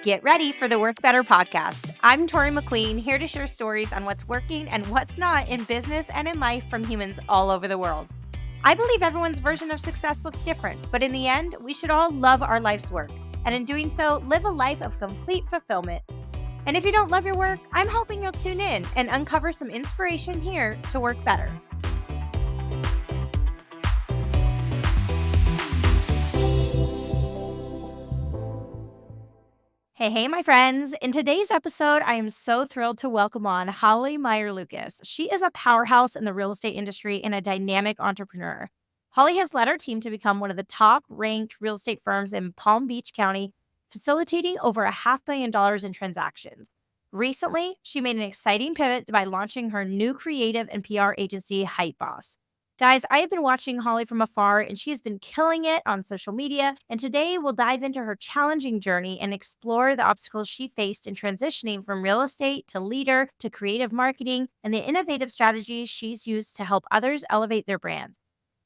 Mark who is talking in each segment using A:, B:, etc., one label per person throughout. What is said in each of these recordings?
A: Get ready for the Work Better podcast. I'm Tori McQueen, here to share stories on what's working and what's not in business and in life from humans all over the world. I believe everyone's version of success looks different, but in the end, we should all love our life's work, and in doing so, live a life of complete fulfillment. And if you don't love your work, I'm hoping you'll tune in and uncover some inspiration here to work better. Hey, my friends. In today's episode, I am so thrilled to welcome on Holly Meyer Lucas. She is a powerhouse in the real estate industry and a dynamic entrepreneur. Holly has led her team to become one of the top-ranked real estate firms in Palm Beach County, facilitating over $500 million in transactions. Recently, she made an exciting pivot by launching her new creative and PR agency, Hypeboss. Guys, I have been watching Holly from afar, and she has been killing it on social media. And today we'll dive into her challenging journey and explore the obstacles she faced in transitioning from real estate to leader to creative marketing and the innovative strategies she's used to help others elevate their brands.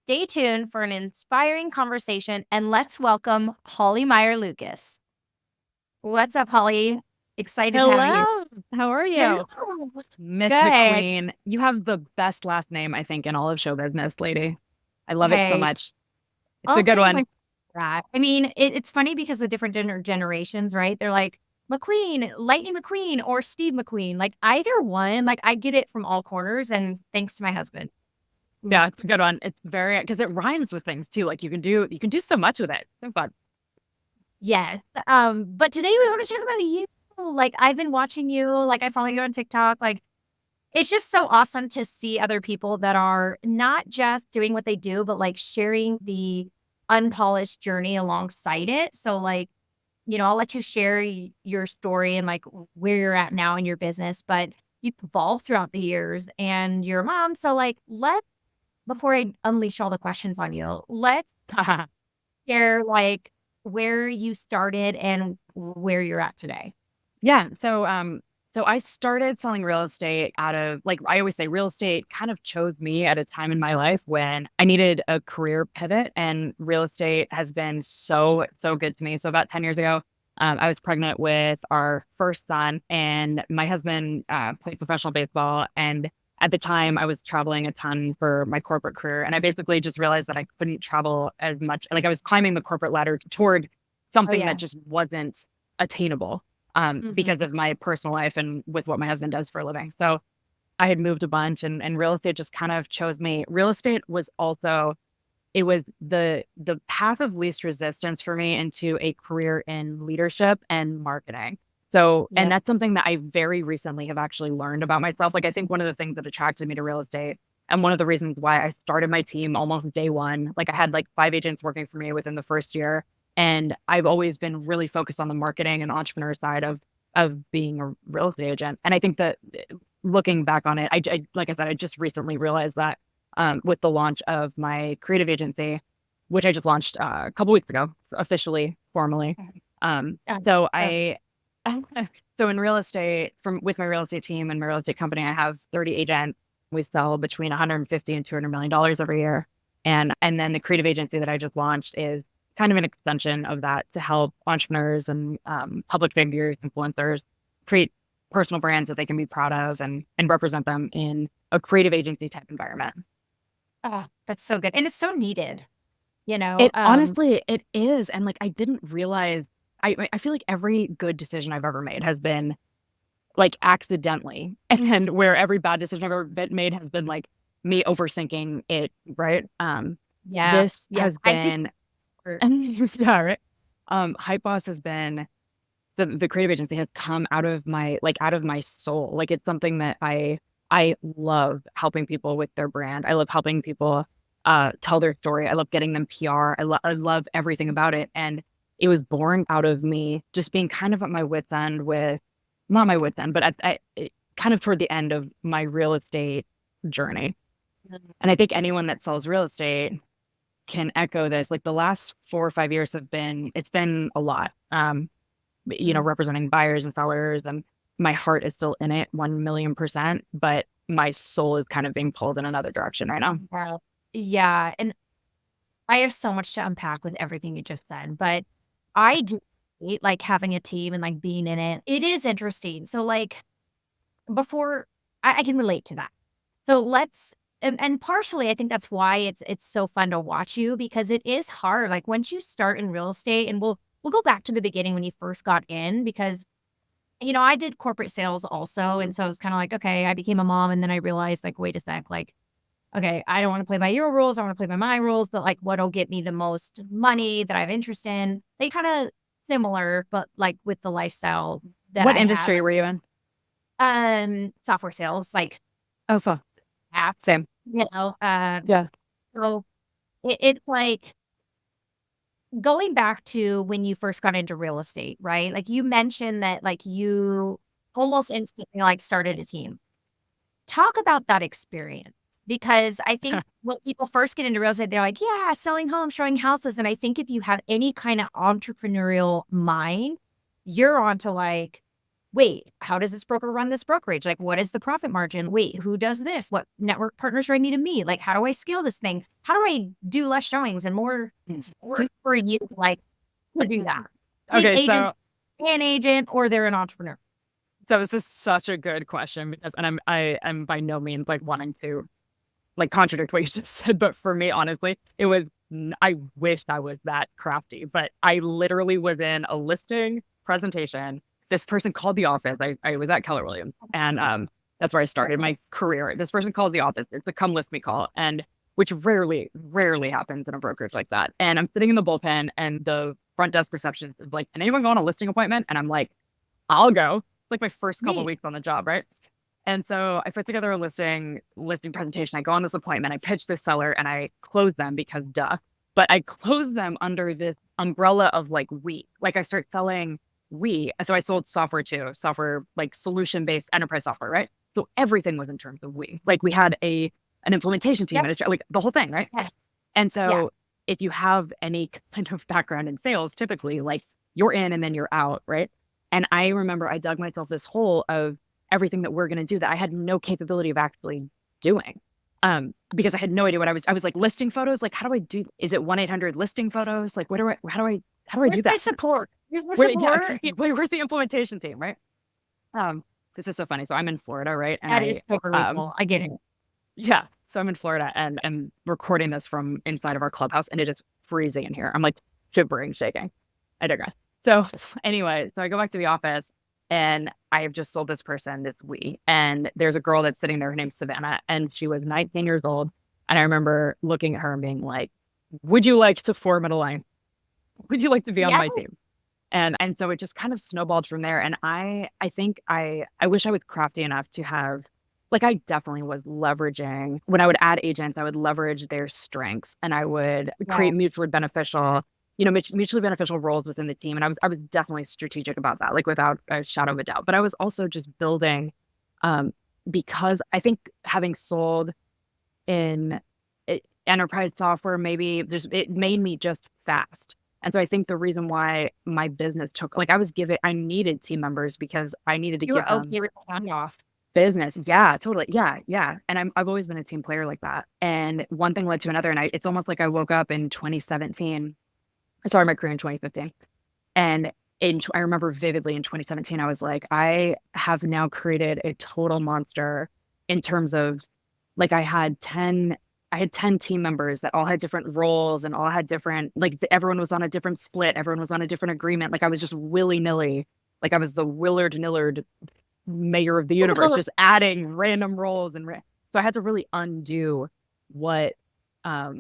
A: Stay tuned for an inspiring conversation, and let's welcome Holly Meyer Lucas. What's up, Holly? Excited to have you.
B: Hello. How are you?
A: Hello.
B: Miss
A: Good.
B: McQueen. You have the best last name, I think, in all of show business, lady. I love it so
A: Hey.
B: much. It's a good one.
A: Right. I mean, it's funny because the different generations, right? They're like McQueen, Lightning McQueen, or Steve McQueen. Like either one, like I get it from all corners, and thanks to my husband.
B: Yeah, it's a good one. It's very because it rhymes with things too. Like you can do so much with it. So fun.
A: Yes. But today we want to talk about you. Like I've been watching you, like I follow you on TikTok. Like it's just so awesome to see other people that are not just doing what they do, but like sharing the unpolished journey alongside it. So like, I'll let you share your story and like where you're at now in your business, but you've evolved throughout the years and you're a mom. So like, before I unleash all the questions on you, let's share like where you started and where you're at today.
B: Yeah. So I started selling real estate out of, like I always say, real estate kind of chose me at a time in my life when I needed a career pivot, and real estate has been so good to me. So about 10 years ago, I was pregnant with our first son, and my husband played professional baseball. And at the time I was traveling a ton for my corporate career. And I basically just realized that I couldn't travel as much. Like I was climbing the corporate ladder toward something that just wasn't attainable. Because of my personal life and with what my husband does for a living. So I had moved a bunch, and real estate just kind of chose me. Real estate was also, it was the path of least resistance for me into a career in leadership and marketing. So, and that's something that I very recently have actually learned about myself. Like I think one of the things that attracted me to real estate, and one of the reasons why I started my team almost day one, like I had like 5 agents working for me within the first year. And I've always been really focused on the marketing and entrepreneur side of being a real estate agent. And I think that looking back on it, I like I said, I just recently realized that with the launch of my creative agency, which I just launched a couple weeks ago, officially, formally. So in real estate, with my real estate team and my real estate company, I have 30 agents. We sell between $150 and $200 million every year. And then the creative agency that I just launched is kind of an extension of that to help entrepreneurs and public figures, influencers create personal brands that they can be proud of and represent them in a creative agency type environment.
A: Oh, that's so good. And it's so needed,
B: Honestly, it is. And like, I didn't realize, I feel like every good decision I've ever made has been like accidentally. And where every bad decision I've ever made has been like me overthinking it. Right. This has been, right. Hypeboss has been the creative agency has come out of my soul. Like it's something that I love helping people with their brand. I love helping people tell their story. I love getting them PR. I love everything about it. And it was born out of me just being kind of at my wit's end not my wit's end, but kind of toward the end of my real estate journey. And I think anyone that sells real estate can echo this. Like the last 4 or 5 years it's been a lot, representing buyers and sellers, and my heart is still in it 1,000,000%, but my soul is kind of being pulled in another direction right now.
A: Wow. Yeah. And I have so much to unpack with everything you just said, but I do estate, like having a team and like being in it. It is interesting. So like before I can relate to that. So let's and partially I think that's why it's so fun to watch you because it is hard. Like once you start in real estate and we'll go back to the beginning when you first got in because I did corporate sales also. And so it was kind of like, okay, I became a mom and then I realized like, wait a sec, like, okay, I don't want to play by your rules. I want to play by my rules, but like what'll get me the most money that I have interest in. They kind of similar, but like with the lifestyle that
B: What
A: I have.
B: industry were you in?
A: Software sales, like
B: Oh, fuck.
A: apps,
B: Same.
A: you know.
B: Yeah.
A: So it's like going back to when you first got into real estate, right? Like you mentioned that like you almost instantly like started a team. Talk about that experience because I think when people first get into real estate, they're like, yeah, selling homes, showing houses. And I think if you have any kind of entrepreneurial mind, you're onto like, wait, how does this broker run this brokerage? Like, what is the profit margin? Wait, who does this? What network partners do I need to meet? Like, how do I scale this thing? How do I do less showings and more work for you? Like, to do that. I think
B: Okay,
A: agents, an agent, or they're an entrepreneur.
B: so this is such a good question because, and I am by no means like wanting to like contradict what you just said, but for me, honestly, it was I wished I was that crafty, but I literally was in a listing presentation. This person called the office. I was at Keller Williams, and that's where I started my career. This person calls the office. It's a come list me call, and which rarely happens in a brokerage like that. And I'm sitting in the bullpen, and the front desk reception is like, "Can anyone go on a listing appointment?" And I'm like, "I'll go." Like my first couple
A: Me.
B: weeks on the job, right? And so I put together a listing presentation. I go on this appointment, I pitch this seller and I close them because duh. But I close them under this umbrella of like like I start selling So I sold software too, software like solution-based enterprise software, right? So everything was in terms of Like we had an implementation team
A: Yep.
B: and like the whole thing, right?
A: Yes.
B: And
A: Yeah.
B: so if you have any kind of background in sales, typically like you're in and then you're out, right? And I remember I dug myself this hole of everything that we're going to do that I had no capability of actually doing. Because I had no idea what I was like listing photos. Like, how do I do? Is it 1-800 listing photos? Like, how do I do
A: Where's my
B: that?
A: support? Where's my
B: Where, yeah,
A: support?
B: where's the implementation team, right? This is so funny. So I'm in Florida, right? And
A: That is totally cool. I get it.
B: yeah. So I'm in Florida and I'm recording this from inside of our clubhouse and it is freezing in here. I'm like shivering, shaking. I digress. So anyway, so I go back to the office and I have just sold this person this week. And there's a girl that's sitting there. Her name's Savannah and she was 19 years old. And I remember looking at her and being like, would you like to form an alliance? Would you like to be on
A: Yeah.
B: my team? And so it just kind of snowballed from there. And I think I wish I was crafty enough to have like I definitely was leveraging when I would add agents, I would leverage their strengths and I would
A: Yeah.
B: create mutually beneficial roles within the team. And I was definitely strategic about that, like without a shadow of a doubt. But I was also just building because I think having sold in enterprise software, maybe it made me just fast. And so I think the reason why my business took, like I needed team members because I needed to
A: You
B: give
A: were
B: them
A: okay with the handoff.
B: business. Yeah, totally. Yeah, yeah. And I've always been a team player like that. And one thing led to another. And it's almost like I woke up in 2017. I started my career in 2015. And I remember vividly in 2017, I was like, I have now created a total monster in terms of like I had 10 team members that all had different roles and all had different, like everyone was on a different split. Everyone was on a different agreement. Like I was just willy nilly. Like I was the Willard Nillard mayor of the universe, just adding random roles. So I had to really undo what I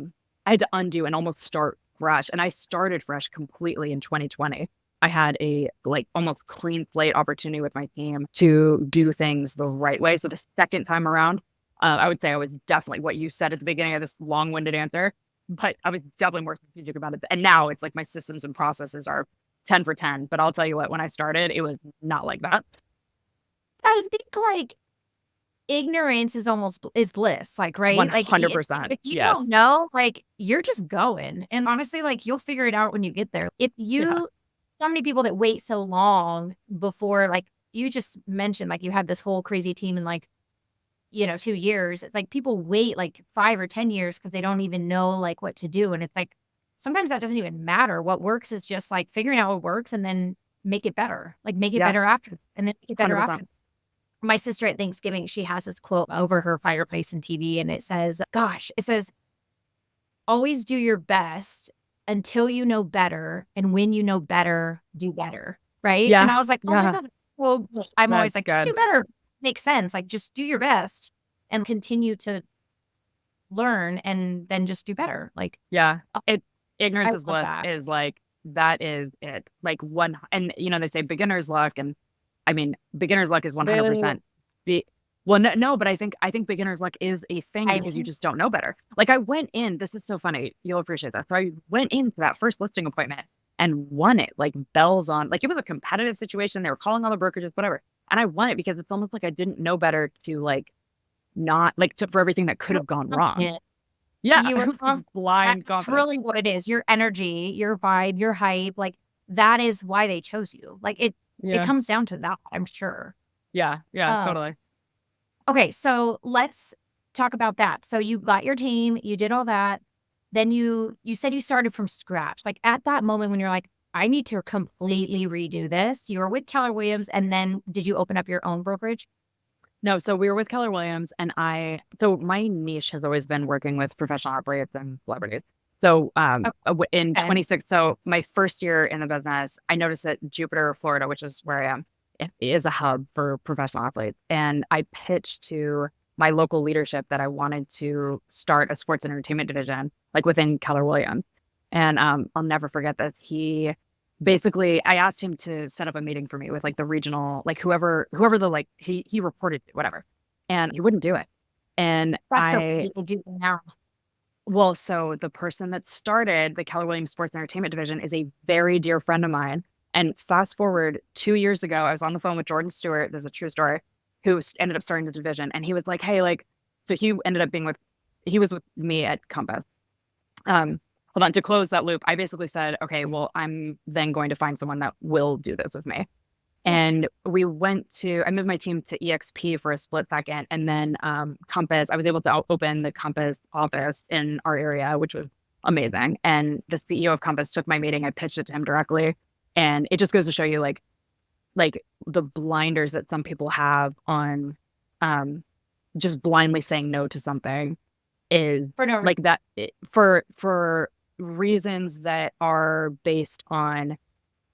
B: had to undo and almost start fresh. And I started fresh completely in 2020. I had a like almost clean slate opportunity with my team to do things the right way. So the second time around, I would say I was definitely what you said at the beginning of this long-winded answer, but I was definitely more strategic about it. And now it's like my systems and processes are 10 for 10. But I'll tell you what, when I started, it was not like that.
A: I think like ignorance is almost is bliss, like, right? Like,
B: 100%.
A: if you don't
B: Yes.
A: know, like, you're just going, and honestly, like, you'll figure it out when you get there. If
B: Yeah.
A: you so many people that wait so long before, like, you just mentioned, like, you had this whole crazy team in, like, 2 years. It's like people wait, like, 5 or 10 years because they don't even know, like, what to do, and it's like, sometimes that doesn't even matter. What works is just like figuring out what works and then make it better. Like make it
B: Yeah,
A: better after and then make it better after.
B: 100%.
A: My sister at Thanksgiving, she has this quote over her fireplace and TV, and it says, gosh, it says, always do your best until you know better. And when you know better, do better. Right. And
B: Yeah,
A: I was like, oh my
B: yeah,
A: God. Well, I'm always
B: that's
A: like, just do
B: good.
A: better. Makes sense. Like, just do your best and continue to learn and then just do better. Like,
B: Yeah.
A: oh,
B: It
A: I
B: ignorance is
A: love
B: bliss
A: that.
B: is like that is it. Like one and they say beginner's luck and I mean beginner's luck is
A: Boo.
B: 100% be well no, but I think beginner's luck is a thing
A: I
B: because you
A: mean,
B: just don't know better. Like I went in, this is so funny. You'll appreciate that. So I went into that first listing appointment and won it like bells on. Like it was a competitive situation. They were calling all the brokerages, whatever. And I won it because it's almost like I didn't know better to like not like to, for everything that could
A: you're
B: have gone wrong.
A: confident.
B: Yeah,
A: You
B: I
A: were
B: was like blind
A: that's
B: confidence.
A: really what it is. Your energy, your vibe, your hype, like that is why they chose you. Like it
B: Yeah.
A: comes down to that, I'm sure.
B: Yeah, yeah,
A: Um,
B: totally.
A: okay, so let's talk about that. So you got your team, you did all that. Then you said you started from scratch. Like at that moment when you're like, I need to completely redo this. You were with Keller Williams, and then did you open up your own brokerage?
B: No, so we were with Keller Williams, and so my niche has always been working with professional athletes and celebrities. So in
A: Okay.
B: 26, so my first year in the business, I noticed that Jupiter, Florida, which is where I am, it is a hub for professional athletes. And I pitched to my local leadership that I wanted to start a sports entertainment division, like within Keller Williams. And I'll never forget this. He basically I asked him to set up a meeting for me with like the regional, like whoever the like he reported to, whatever. And he wouldn't do it. And
A: That's so funny to do now.
B: so the person that started the Keller Williams Sports and Entertainment Division is a very dear friend of mine. And fast forward 2 years ago, I was on the phone with Jordan Stewart. There's a true story, who ended up starting the division. And he was like, hey, like, so he ended up he was with me at Compass. Hold on, to close that loop, I basically said, okay, well, I'm then going to find someone that will do this with me. And I moved my team to EXP for a split second. And then Compass, I was able to open the Compass office in our area, which was amazing. And the CEO of Compass took my meeting. I pitched it to him directly. And it just goes to show you like the blinders that some people have on just blindly saying no to something is
A: For no reason.
B: like that for reasons that are based on,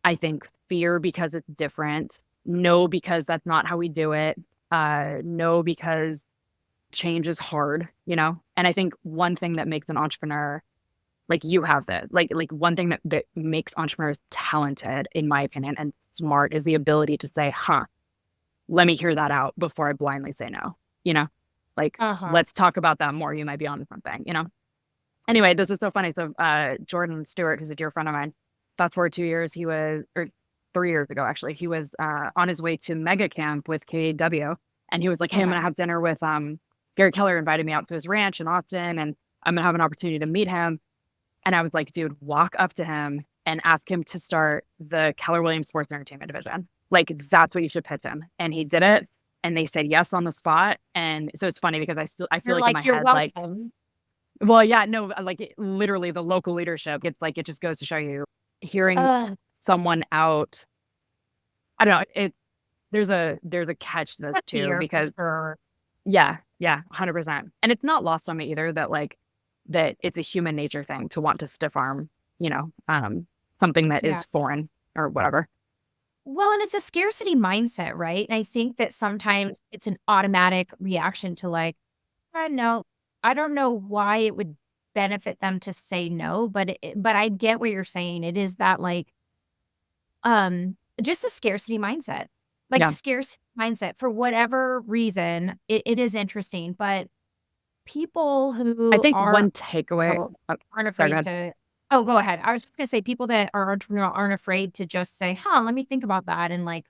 B: I think, fear because it's different. No, because that's not how we do it. No, because change is hard, And I think one thing that makes an entrepreneur, like you have that, like one thing that makes entrepreneurs talented, in my opinion, and smart is the ability to say, huh, let me hear that out before I blindly say no, you know? Like,
A: Uh-huh.
B: let's talk about that more. You might be on something. Anyway, this is so funny. So Jordan Stewart, who's a dear friend of mine, fast forward 2 years, or 3 years ago, actually, he was on his way to Mega Camp with KW. And he was like, hey, I'm
A: Okay.
B: going to have dinner with Gary Keller invited me out to his ranch in Austin, and I'm going to have an opportunity to meet him. And I was like, dude, walk up to him and ask him to start the Keller Williams Sports Entertainment Division. Like, that's what you should pitch him. And he did it. And they said yes on the spot. And so it's funny because I feel
A: You're
B: like in my
A: like, "You're
B: head, like,
A: welcome."
B: well, yeah, no, like literally the local leadership. It's like it just goes to show you hearing
A: Ugh,
B: someone out. I don't know. There's a catch to this
A: that's
B: too
A: fear for
B: because
A: sure.
B: yeah, yeah, 100%. And it's not lost on me either that like that it's a human nature thing to want to stiff arm, something that
A: Yeah.
B: is foreign or whatever.
A: Well, and it's a scarcity mindset, right? And I think that sometimes it's an automatic reaction to like, I know, I don't know why it would benefit them to say no, but I get what you're saying. It is that like, just a scarcity mindset, like
B: Yeah.
A: scarce mindset for whatever reason. It is interesting, but people
B: I
A: who
B: think
A: are
B: one takeaway. Oh,
A: aren't
B: sorry, go
A: afraid
B: ahead.
A: to. Oh, go ahead. I was gonna say people that are entrepreneurial aren't afraid to just say, "Huh, let me think about that," and like,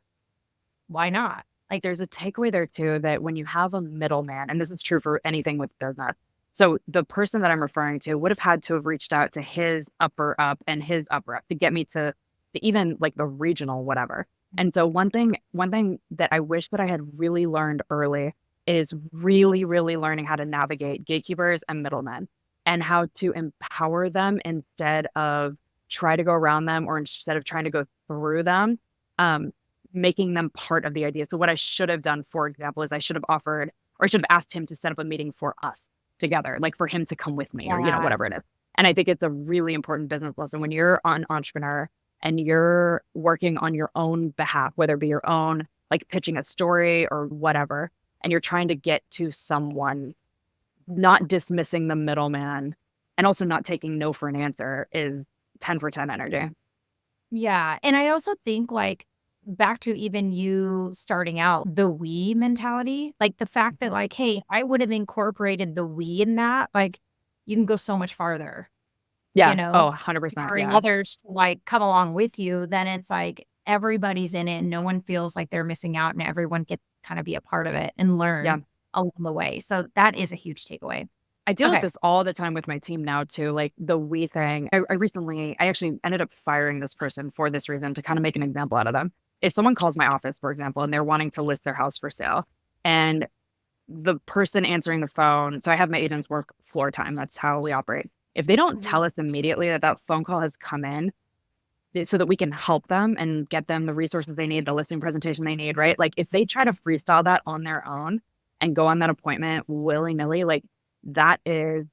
A: why not? Like,
B: There's a takeaway there too that when you have a middleman, and this is true for anything with business. So the person that I'm referring to would have had to have reached out to his upper up and his upper up to get me to even like the regional whatever. And so one thing that I wish that I had really learned early is really, really learning how to navigate gatekeepers and middlemen. and how to empower them instead of try to go around them or instead of trying to go through them, um, making them part of the idea. So what I should have done, for example, is I should have offered or I should have asked him to set up a meeting for us together, like for him to come with me or,
A: Yeah.
B: whatever it is. And I think it's a really important business lesson when you're an entrepreneur and you're working on your own behalf, whether it be your own, like pitching a story or whatever, and you're trying to get to someone, not dismissing the middleman and also not taking no for an answer is 10 for 10 energy.
A: Yeah. And I also think like back to even you starting out, the we mentality, like the fact that like, hey, I would have incorporated the we in that, like you can go so much farther, you
B: Yeah.
A: know,
B: Oh, 100%.
A: empowering
B: Yeah.
A: others to like come along with you. Then it's like everybody's in it and no one feels like they're missing out and everyone gets kind of be a part of it and
B: Yeah.
A: learn along the way. So that is a huge takeaway.
B: I deal with
A: Okay.
B: this all the time with my team now too. Like the we thing. I actually ended up firing this person for this reason to kind of make an example out of them. If someone calls my office, for example, and they're wanting to list their house for sale, and the person answering the phone, so I have my agents work floor time. That's how we operate. If they don't
A: Mhm.
B: tell us immediately that that phone call has come in, so that we can help them and get them the resources they need, the listing presentation they need, right? Like if they try to freestyle that on their own and go on that appointment willy-nilly, like that is,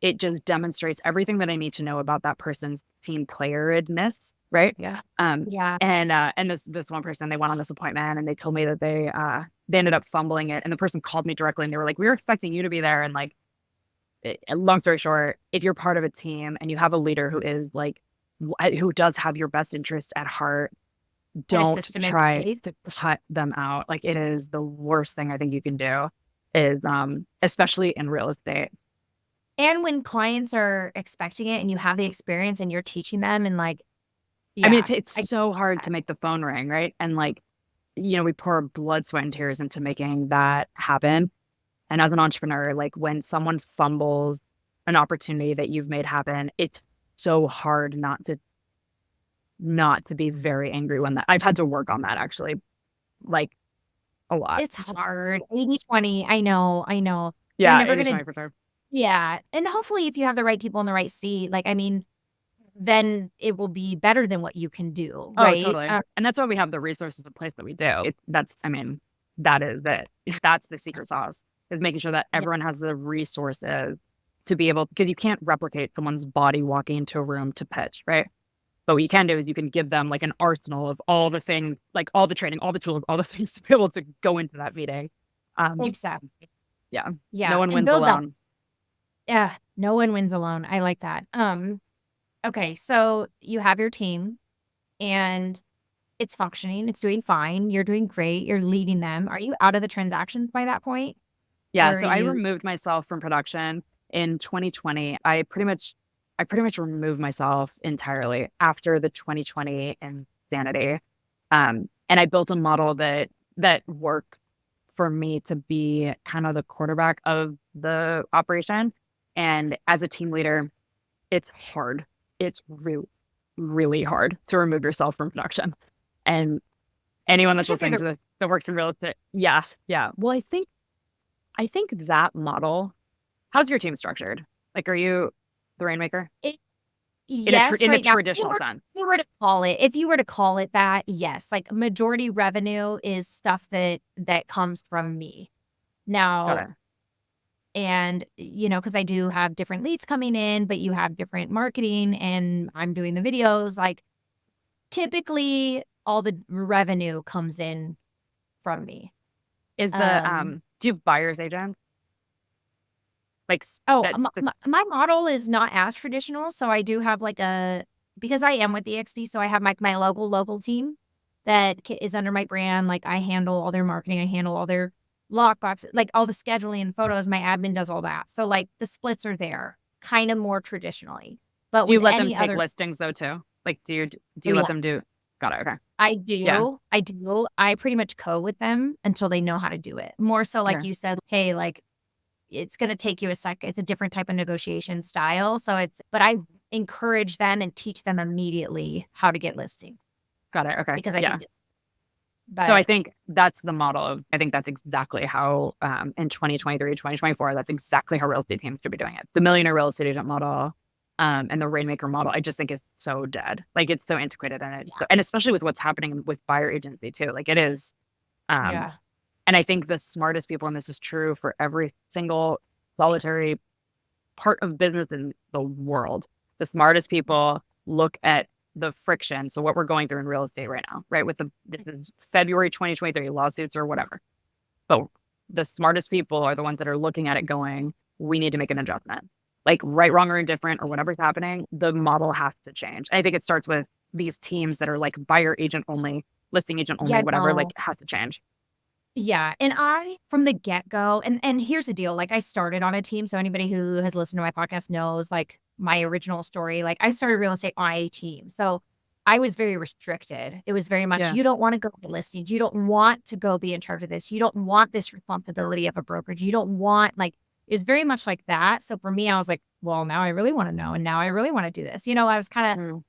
B: it just demonstrates everything that I need to know about that person's team playerness, right?
A: Yeah.
B: Um,
A: Yeah.
B: and this one person, they went on this appointment and they told me that they ended up fumbling it. And the person called me directly and they were like, "We were expecting you to be there." And like, long story short, if you're part of a team and you have a leader who is like, who does have your best interest at heart,
A: And a
B: don't
A: system in
B: try
A: place.
B: to cut them out. Like it is the worst thing I think you can do is, especially in real estate.
A: And when clients are expecting it and you have the experience and you're teaching them and like,
B: I mean,
A: yeah,
B: it's
A: I
B: so hard to make the phone ring, right? And like, we pour blood, sweat, and tears into making that happen. And as an entrepreneur, like when someone fumbles an opportunity that you've made happen, it's so hard not to be very angry when that I've had to work on that actually, like a lot.
A: it's hard. 80/20. I know, I know. You're
B: Yeah,
A: never
B: it is
A: gonna
B: my for sure.
A: yeah, and hopefully if you have the right people in the right seat, like, I mean, then it will be better than what you can do,
B: Oh,
A: right?
B: totally. And that's why we have the resources in place that we do. I mean, that is it. That's the secret sauce is making sure that
A: Yeah,
B: everyone has the resources to be able, because you can't replicate someone's body walking into a room to pitch, right? But what you can do is you can give them like an arsenal of all the things, like all the training, all the tools, all the things to be able to go into that meeting. Um,
A: exactly.
B: yeah, no
A: Yeah,
B: one
A: and
B: wins
A: build that
B: alone.
A: yeah, no one wins alone. I like that. Okay, so you have your team and it's functioning, it's doing fine, you're doing great, you're leading them. Are you out of the transactions by that point?
B: Yeah,
A: Or are
B: so I
A: you
B: removed myself from production in 2020. I pretty much removed myself entirely after the 2020 insanity. And I built a model that worked for me to be kind of the quarterback of the operation. And as a team leader, it's hard. It's really, really hard to remove yourself from production. And anyone that's
A: especially if you're
B: listening
A: the
B: to this that works in real estate, yeah, yeah. Well, I think that model. How's your team structured? Like, are you the rainmaker
A: it
B: in a
A: yes,
B: in a
A: right now,
B: traditional sense?
A: if you were to call it that, yes, like, majority revenue is stuff that comes from me.
B: Got
A: Now
B: it.
A: and, you know, because I do have different leads coming in, but you have different marketing and I'm doing the videos, like, typically, all the revenue comes in from me.
B: Is the
A: Um
B: do you have buyer's agents? Like
A: Oh,
B: that's
A: my model is not as traditional, so I do have, like, a because I am with EXP, so I have, my local team that is under my brand, like, I handle all their marketing, I handle all their lockbox like, all the scheduling and photos, my admin does all that, so, like, the splits are there, kinda more traditionally, but
B: do you
A: with
B: let them
A: any
B: take
A: other
B: listings though too? Like, do
A: oh,
B: you let
A: yeah,
B: them do? Got it. Okay.
A: I
B: Yeah.
A: do, I do, I pretty much co with them until they know how to do it, more so like
B: Okay.
A: you said, "Hey, like, it's gonna take you a sec it's a different type of negotiation style, so it's but I encourage them and teach them immediately how to get listing
B: Got it. Okay.
A: because I
B: Yeah.
A: think
B: So I
A: But
B: think that's the model of, I think that's exactly how in 2023, 2024, that's exactly how real estate teams should be doing it. The millionaire real estate agent model and the rainmaker model, I just think is so dead. Like it's so antiquated and especially with what's happening with buyer agency too. Like it is. Um,
A: yeah.
B: and I think the smartest people, and this is true for every single solitary part of business in the world, the smartest people look at the friction. So what we're going through in real estate right now, right? This is February 2023 lawsuits or whatever. But the smartest people are the ones that are looking at it going, we need to make an adjustment. Like right, wrong, or indifferent, or whatever's happening, the model has to change. I think it starts with these teams that are like buyer agent only, listing agent only,
A: Yeah,
B: whatever, like
A: no.
B: it has to change.
A: Yeah, and I from the get-go and here's the deal, like, I started on a team, so anybody who has listened to my podcast knows, like, my original story, like, I started real estate on a team, so I was very restricted. It was very much,
B: Yeah.
A: "You don't wanna go get listings, you don't want to go be in charge of this, you don't want this responsibility of a brokerage, you don't want" like, it was very much like that, so for me, I was like, "Well, now I really wanna know, and now I really wanna do this," I was kinda
B: Mm.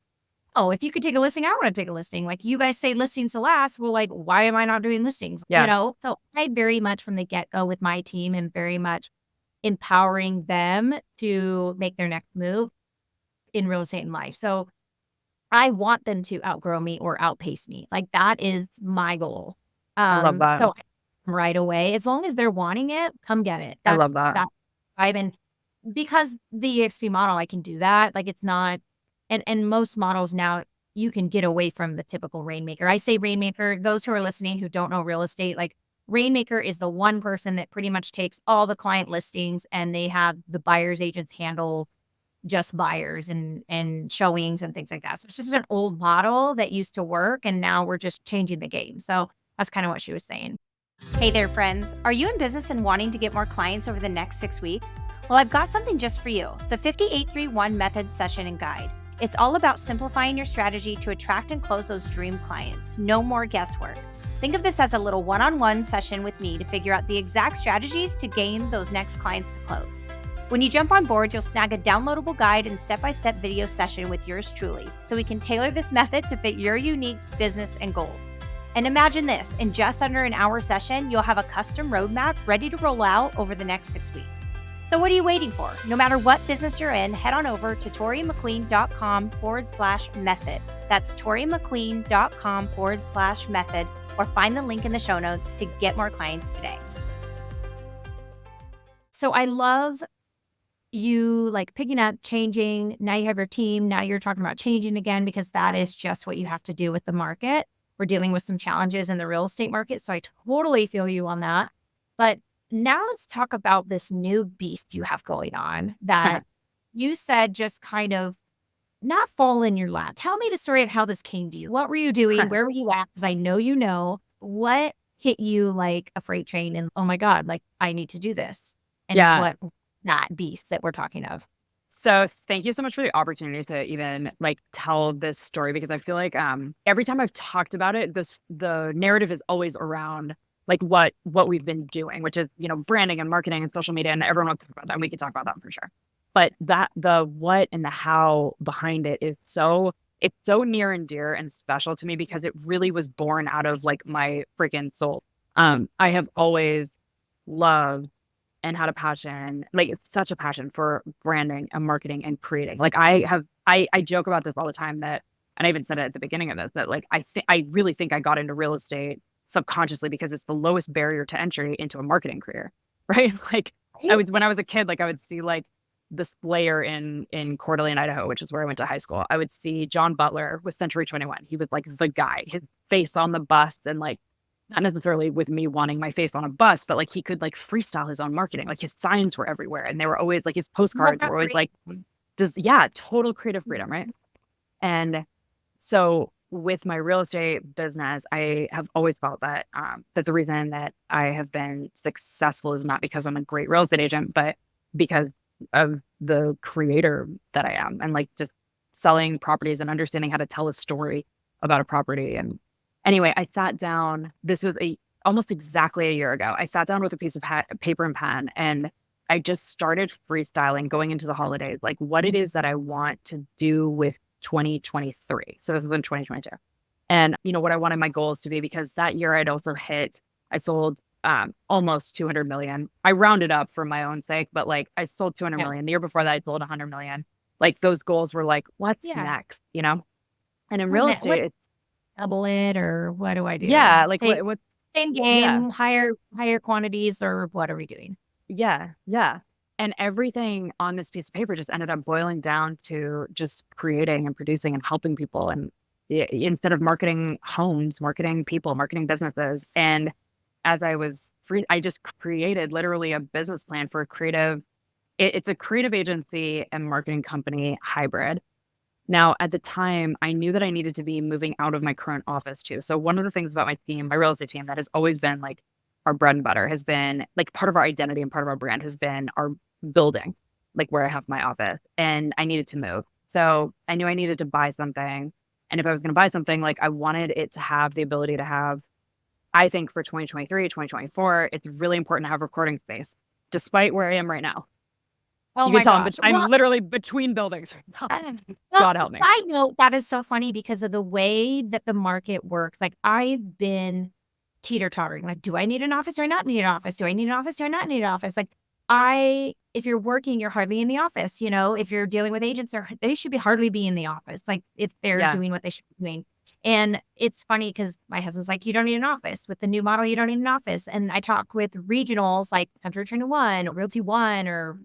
A: oh, if you could take a listing, I wanna take a listing. Like, you guys say listings to last, well, like, why am I not doing listings?
B: Yeah.
A: So I very much from the get-go with my team and very much empowering them to make their next move in real estate and life. So I want them to outgrow me or outpace me. Like, that is my goal.
B: I love that.
A: Right away, as long as they're wanting it, come get it.
B: I love that.
A: I've been because the EXP model, I can do that. Like, it's not and most models now, you can get away from the typical rainmaker. I say rainmaker, those who are listening who don't know real estate, like, rainmaker is the one person that pretty much takes all the client listings, and they have the buyer's agents handle just buyers and showings and things like that. So it's just an old model that used to work, and now we're just changing the game. So that's kinda what she was saying. Hey there, friends. Are you in business and wanting to get more clients over the next 6 weeks? Well, I've got something just for you, the 5831 Method Session and Guide. It's all about simplifying your strategy to attract and close those dream clients. No more guesswork. Think of this as a little one-on-one session with me to figure out the exact strategies to gain those next clients to close. When you jump on board, you'll snag a downloadable guide and step-by-step video session with yours truly, so we can tailor this method to fit your unique business and goals. And imagine this, in just under an hour session, you'll have a custom roadmap ready to roll out over the next 6 weeks. So what are you waiting for? No matter what business you're in, head on over to torymcqueen.com/method. That's torymcqueen.com/method, or find the link in the show notes to get more clients today. So I love you like picking up, changing. Now you have your team. Now you're talking about changing again because that is just what you have to do with the market. We're dealing with some challenges in the real estate market. So I totally feel you on that. But now let's talk about this new beast you have going on that you said just kind of not fall in your lap. Tell me the story of how this came to you. What were you doing? Where were you at? Because I know you know. What hit you like a freight train and, oh my God, like I need to do this? And
B: Yeah.
A: what that beast that we're talking of?
B: So thank you so much for the opportunity to even like tell this story because I feel like every time I've talked about it, the narrative is always around like what we've been doing, which is, branding and marketing and social media, and everyone wants to talk about that. And we can talk about that for sure. But the what and the how behind it is it's so near and dear and special to me because it really was born out of like my freaking soul. I have always loved and had a passion, like it's such a passion for branding and marketing and creating. Like I joke about this all the time and I even said it at the beginning of this, that like I really think I got into real estate subconsciously because it's the lowest barrier to entry into a marketing career, right? Like when I was a kid, like I would see like the Slayer in Coeur d'Alene, Idaho, which is where I went to high school. I would see John Butler with Century 21. He was like the guy, his face on the bus and like not necessarily with me wanting my face on a bus, but like he could like freestyle his own marketing. Like his signs were everywhere and they were always like his postcards were always like, total creative freedom, right? And so with my real estate business, I have always felt that that the reason that I have been successful is not because I'm a great real estate agent, but because of the creator that I am and like just selling properties and understanding how to tell a story about a property. And anyway, I sat down. This was almost exactly a year ago. I sat down with a piece of paper and pen, and I just started freestyling going into the holidays, like what it is that I want to do with 2023. So this was in 2022. and what I wanted my goals to be, because that year I sold almost 200 million. I rounded up for my own sake, but like I sold 200
A: Yeah.
B: million. The year before that, I sold 100 million. Like those goals were like, what's
A: Yeah.
B: next? And in real
A: What
B: estate, it's,
A: double it or what do I do?
B: yeah, like
A: Same
B: what,
A: same
B: yeah,
A: game, higher quantities or what are we doing?
B: yeah, yeah. And everything on this piece of paper just ended up boiling down to just creating and producing and helping people. And instead of marketing homes, marketing people, marketing businesses. And as I was free, I just created literally a business plan for a creative. It's a creative agency and marketing company hybrid. Now, at the time, I knew that I needed to be moving out of my current office too. So one of the things about my team, my real estate team, that has always been like our bread and butter, has been like part of our identity and part of our brand has been our building, like where I have my office. And I needed to move. So I knew I needed to buy something. And if I was going to buy something, like I wanted it to have the ability to have, I think for 2023, 2024, it's really important to have recording space, despite where I am right now.
A: Oh
B: You can
A: my
B: tell
A: gosh.
B: I'm
A: Well,
B: literally between buildings.
A: well,
B: God help me.
A: I know that is so funny because of the way that the market works. Like I've been teeter-tottering. Like, do I need an office or not need an office? Do I need an office? Do I not need an office? Like if you're working, you're hardly in the office. If you're dealing with agents, they should be hardly be in the office. Like if they're
B: Yeah.
A: doing what they should be doing. And it's funny because my husband's like, you don't need an office. With the new model, you don't need an office. And I talk with regionals like Country 21, Realty One, or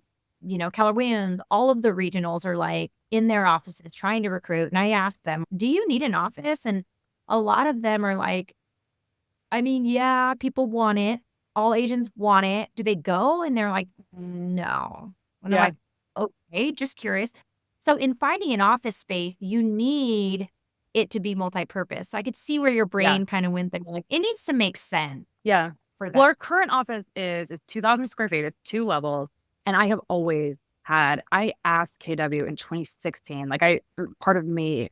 A: Keller Williams. All of the regionals are like in their offices trying to recruit. And I ask them, do you need an office? And a lot of them are like, I mean, yeah, people want it. All agents want it. Do they go? And they're like, no. And I'm
B: Yeah.
A: like, okay, just curious. So in finding an office space, you need it to be multi-purpose. So I could see where your
B: Yeah.
A: brain kind of went there. Like, it needs to make sense
B: Yeah.
A: for
B: Well,
A: that.
B: our current office is 2,000 square feet. It's 2 levels. And I have always I asked KW in 2016, like part of me,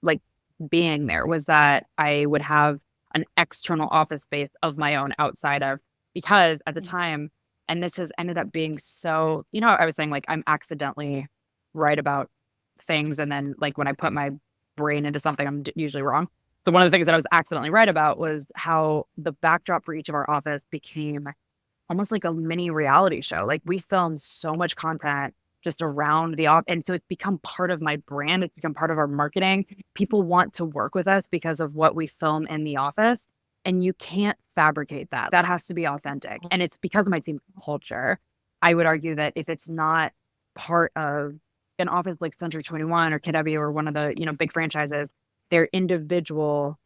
B: like being there was that I would have an external office space of my own outside of, because at the
A: Mm.
B: time, and this has ended up being so, I was saying like I'm accidentally right about things. And then like when I put my brain into something, I'm usually wrong. So one of the things that I was accidentally right about was how the backdrop for each of our office became almost like a mini reality show. Like we filmed so much content just around the office. And so it's become part of my brand. It's become part of our marketing. People want to work with us because of what we film in the office. And you can't fabricate that. That has to be authentic. And it's because of my team culture. I would argue that if it's not part of an office like Century 21 or KW or one of the, big franchises, they're individual,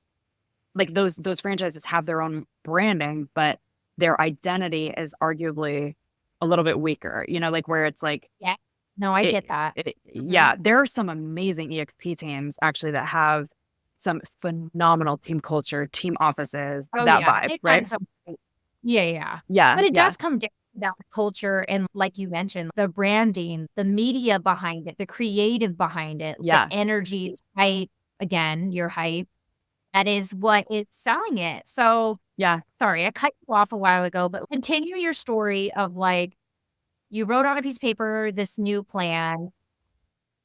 B: like those franchises have their own branding, but their identity is arguably a little bit weaker, like where it's like,
A: Yeah. No, I get that.
B: yeah, there are some amazing EXP teams actually that have some phenomenal team culture, team offices,
A: Oh,
B: that
A: yeah.
B: vibe,
A: They've
B: right?
A: gotten some yeah, yeah.
B: Yeah,
A: But it
B: yeah,
A: does come down to that culture and like you mentioned, the branding, the media behind it, the creative behind it, the
B: yeah,
A: energy, hype, again, your hype, that is what is selling it. So,
B: yeah.
A: sorry, I cut you off a while ago, but continue your story of like, you wrote on a piece of paper this new plan.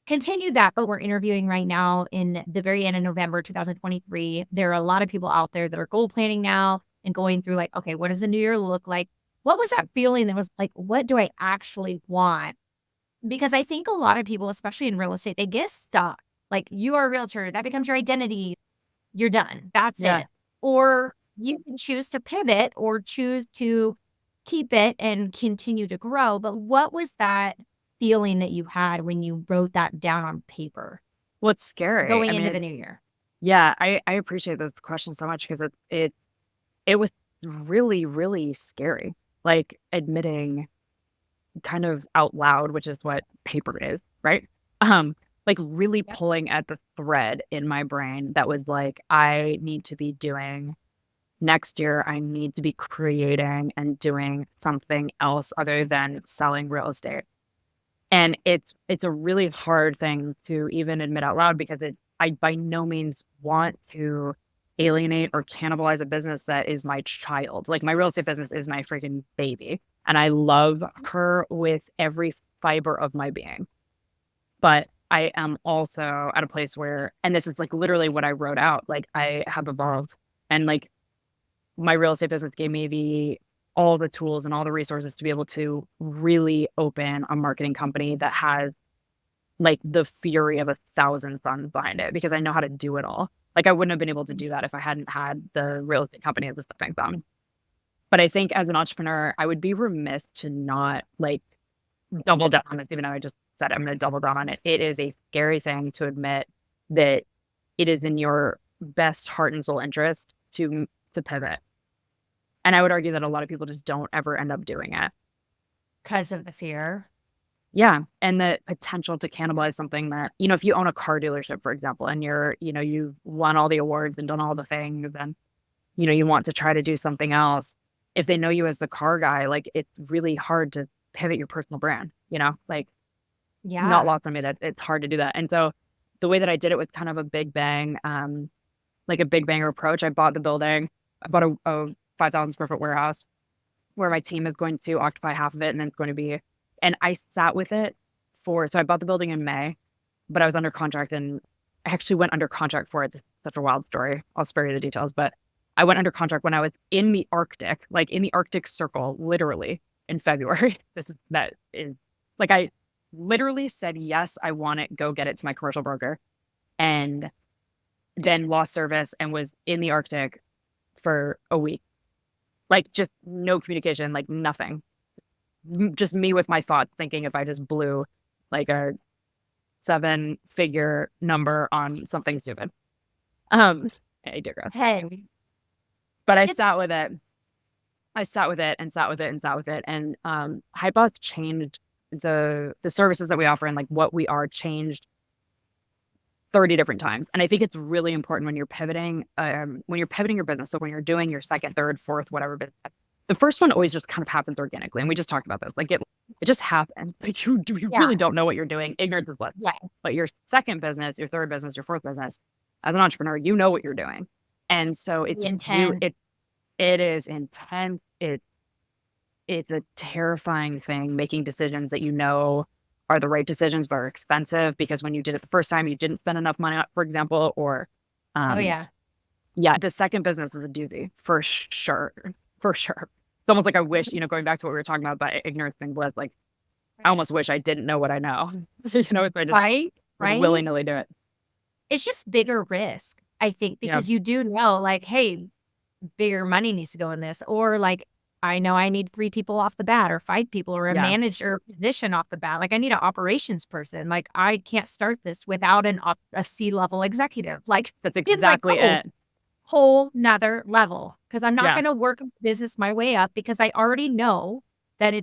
A: Continue that, but we're interviewing right now in the very end of November 2023. There are a lot of people out there that are goal planning now and going through like, okay, what does the new year look like? What was that feeling that was like, what do I actually want? Because I think a lot of people, especially in real estate, they get stuck. Like you are a realtor, that becomes your identity. You're done. That's
B: Yeah.
A: it. Or you can choose to pivot or choose to keep it and continue to grow. But what was that feeling that you had when you wrote that down on paper
B: Well, it's scary.
A: going
B: I mean,
A: into the new year?
B: yeah, I appreciate this question so much because it was really, really scary. Like admitting kind of out loud, which is what paper is, right? Like really
A: Yep.
B: pulling at the thread in my brain that was like, I need to be doing next year, I need to be creating and doing something else other than selling real estate. And it's a really hard thing to even admit out loud because I by no means want to alienate or cannibalize a business that is my child. Like my real estate business is my freaking baby. And I love her with every fiber of my being. But I am also at a place where, and this is like literally what I wrote out, like I have evolved, and like my real estate business gave me all the tools and all the resources to be able to really open a marketing company that has like the fury of 1,000 suns behind it, because I know how to do it all. Like I wouldn't have been able to do that if I hadn't had the real estate company as a stepping stone. But I think as an entrepreneur, I would be remiss to not like double down on it, even though I just said I'm going to double down on it. It is a scary thing to admit that it is in your best heart and soul interest to pivot. And I would argue that a lot of people just don't ever end up doing it.
A: Because of the fear.
B: Yeah. And the potential to cannibalize something that, if you own a car dealership, for example, and you've won all the awards and done all the things, and, you want to try to do something else. If they know you as the car guy, like it's really hard to pivot your personal brand, like not
A: Yeah.
B: lost on me that it's hard to do that. And so the way that I did it was kind of a big bang, like a big banger approach. I bought the building. I bought a 5,000 square foot warehouse where my team is going to occupy half of it, and then it's going to be, and I sat with it so I bought the building in May, but I was under contract, and I actually went under contract for it. It's such a wild story. I'll spare you the details, but I went under contract when I was in the Arctic, like in the Arctic Circle, literally in February. That is like, I literally said, yes, I want it, go get it, to my commercial broker, and then lost service and was in the Arctic for a week. Like just no communication, like nothing. Just me with my thoughts, thinking if I just blew like a 7-figure number on something stupid. I digress.
A: Hey,
B: But I
A: it's
B: sat with it. I sat with it and sat with it and sat with it. And Hypeboss changed the services that we offer, and like what we are changed 30 different times. And I think it's really important when you're pivoting your business. So when you're doing your second, third, fourth, whatever business, the first one always just kind of happens organically. And we just talked about this. Like it just happened. Like you
A: yeah.
B: really don't know what you're doing. Ignorance is bliss.
A: Yeah.
B: But your second business, your third business, your fourth business, as an entrepreneur, you know what you're doing. And so it's
A: Intense.
B: it is intense. It's a terrifying thing, making decisions that are the right decisions, but are expensive, because when you did it the first time, you didn't spend enough money, for example, or,
A: Oh yeah.
B: yeah, the second business is a doozy for sure, for sure. It's almost like I wish, going back to what we were talking about ignorance being bliss, like I almost wish I didn't know what I know. So, if I just
A: Right.
B: would
A: Right.
B: willy-nilly do it.
A: It's just bigger risk, I think,
B: Yeah,
A: because you do know, like, hey, bigger money needs to go in this, or like, I know I need 3 people off the bat, or 5 people, or a
B: yeah,
A: manager position off the bat. Like, I need an operations person. Like, I can't start this without a C-level executive. Like,
B: that's
A: it's like,
B: exactly
A: oh,
B: it.
A: whole nother level, because I'm not
B: Yeah,
A: gonna work business my way up, because I already know that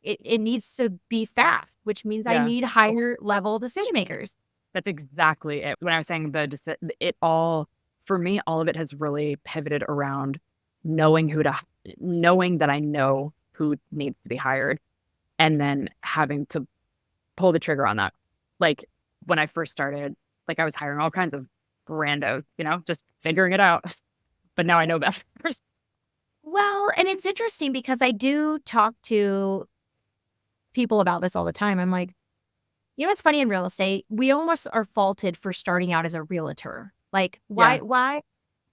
A: it needs to be fast, which means I
B: yeah.
A: need higher level decision makers.
B: That's exactly it. When I was saying for me, all of it has really pivoted around knowing knowing that I know who needs to be hired, and then having to pull the trigger on that. Like when I first started, like I was hiring all kinds of randos, just figuring it out. But now I know better.
A: Well, and it's interesting because I do talk to people about this all the time. I'm like, it's funny in real estate, we almost are faulted for starting out as a realtor. Like,
B: Yeah,
A: why?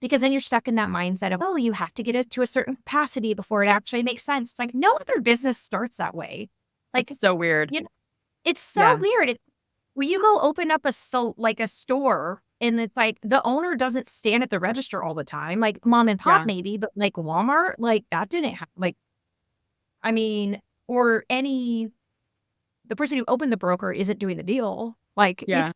A: Because then you're stuck in that mindset of, oh, you have to get it to a certain capacity before it actually makes sense. It's like no other business starts that way. Like,
B: it's so weird.
A: it's so
B: Yeah,
A: weird. When you go open up a store, and it's like the owner doesn't stand at the register all the time, like mom and pop
B: yeah,
A: maybe, but like Walmart, like that didn't happen. Like, I mean, or the person who opened the broker isn't doing the deal. Like
B: yeah,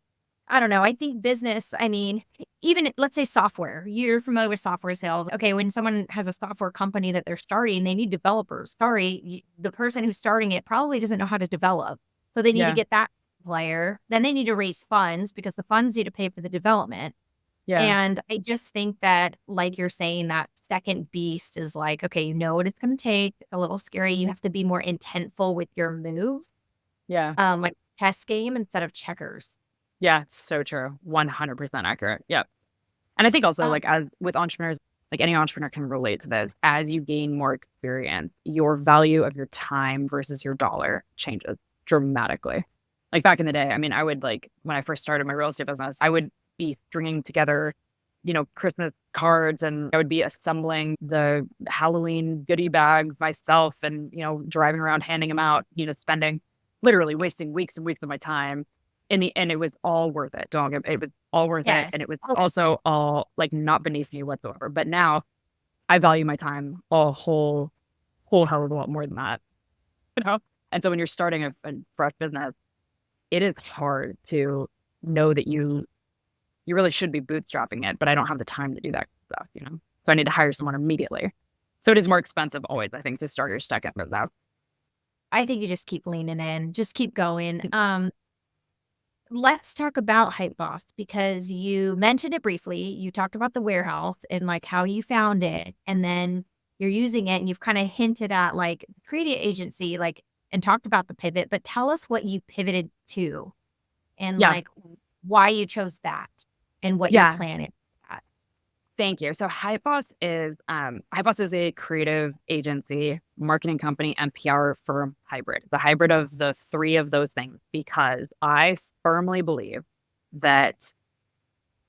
A: I don't know. I think business, I mean, even let's say software, you're familiar with software sales. Okay. When someone has a software company that they're starting, they need developers. Sorry. The person who's starting it probably doesn't know how to develop. So they need to
B: yeah,
A: get that player. Then they need to raise funds, because the funds need to pay for the development.
B: yeah,
A: And I just think that, like you're saying, that second beast is like, okay, you know what it's going to take. It's a little scary. You have to be more intentful with your moves,
B: yeah.
A: like chess game instead of checkers.
B: Yeah, it's so true. 100% accurate. Yep. And I think also,
A: Um,
B: like, as with entrepreneurs, like any entrepreneur can relate to this. As you gain more experience, your value of your time versus your dollar changes dramatically. Like back in the day, I mean, I would like when I first started my real estate business, I would be stringing together, Christmas cards, and I would be assembling the Halloween goodie bag myself and, driving around handing them out, spending literally wasting weeks and weeks of my time. In the end, it was all worth it. It was all worth it.
A: Yes.
B: And it was
A: Okay.
B: also all like not beneath me whatsoever. But now I value my time a whole hell of a lot more than that, you know? And so when you're starting a fresh business, it is hard to know that you really should be bootstrapping it, but I don't have the time to do that stuff. So I need to hire someone immediately. So it is more expensive always, I think, to start your second business.
A: I think you just keep leaning in, just keep going. Let's talk about Hypeboss because you mentioned it briefly. You talked about the warehouse and like how you found it, and then you're using it, and you've kind of hinted at like creating agency, like and talked about the pivot. But tell us what you pivoted to, and
B: Yeah.
A: like why you chose that, and what you're
B: Yeah.
A: planning.
B: Thank you. So Hypeboss is a creative agency, marketing company, and PR firm hybrid. The hybrid of the three of those things, because I firmly believe that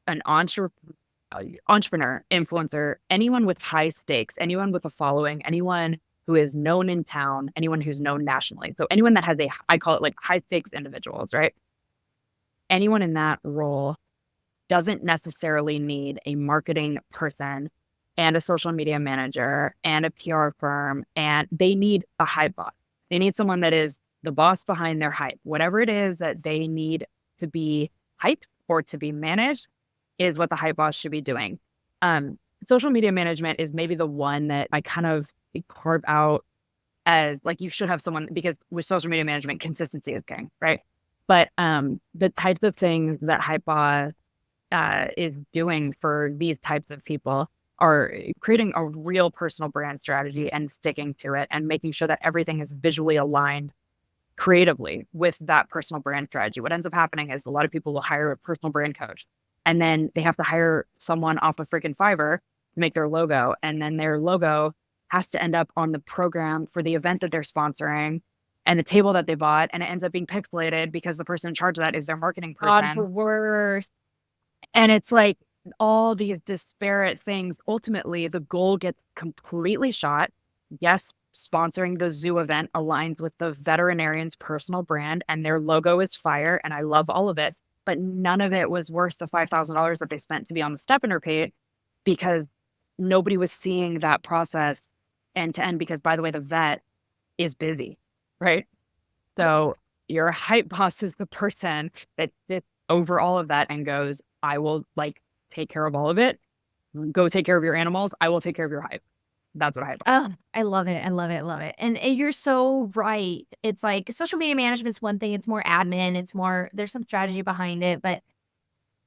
B: an entrepreneur, influencer, anyone with high stakes, anyone with a following, anyone who is known in town, anyone who's known nationally. So anyone that has I call it like high stakes individuals, right? Anyone in that role doesn't necessarily need a marketing person and a social media manager and a PR firm, and they need a hype boss. They need someone that is the boss behind their hype. Whatever it is that they need to be hyped or to be managed is what the hype boss should be doing. Social media management is maybe the one that I kind of carve out as like you should have someone, because with social media management, consistency is king, right? But the types of things that Hypeboss is doing for these types of people are creating a real personal brand strategy and sticking to it and making sure that everything is visually aligned creatively with that personal brand strategy. What ends up happening is a lot of people will hire a personal brand coach, and then they have to hire someone off of freaking Fiverr to make their logo. And then their logo has to end up on the program for the event that they're sponsoring and the table that they bought. And it ends up being pixelated because the person in charge of that is their marketing
A: God, the
B: person.
A: worst.
B: And it's like all these disparate things. Ultimately, the goal gets completely shot. Yes, sponsoring the zoo event aligns with the veterinarian's personal brand, and their logo is fire, and I love all of it. But none of it was worth the $5,000 that they spent to be on the step and repeat, because nobody was seeing that process end to end. Because, by the way, the vet is busy, right? So your hype boss is the person that sits over all of that and goes, I will like take care of all of it. Go take care of your animals. I will take care of your hype. That's what I hype.
A: Oh, I love it. I love it. I love it. And you're so right. It's like social media management's one thing. It's more admin. It's more, there's some strategy behind it. But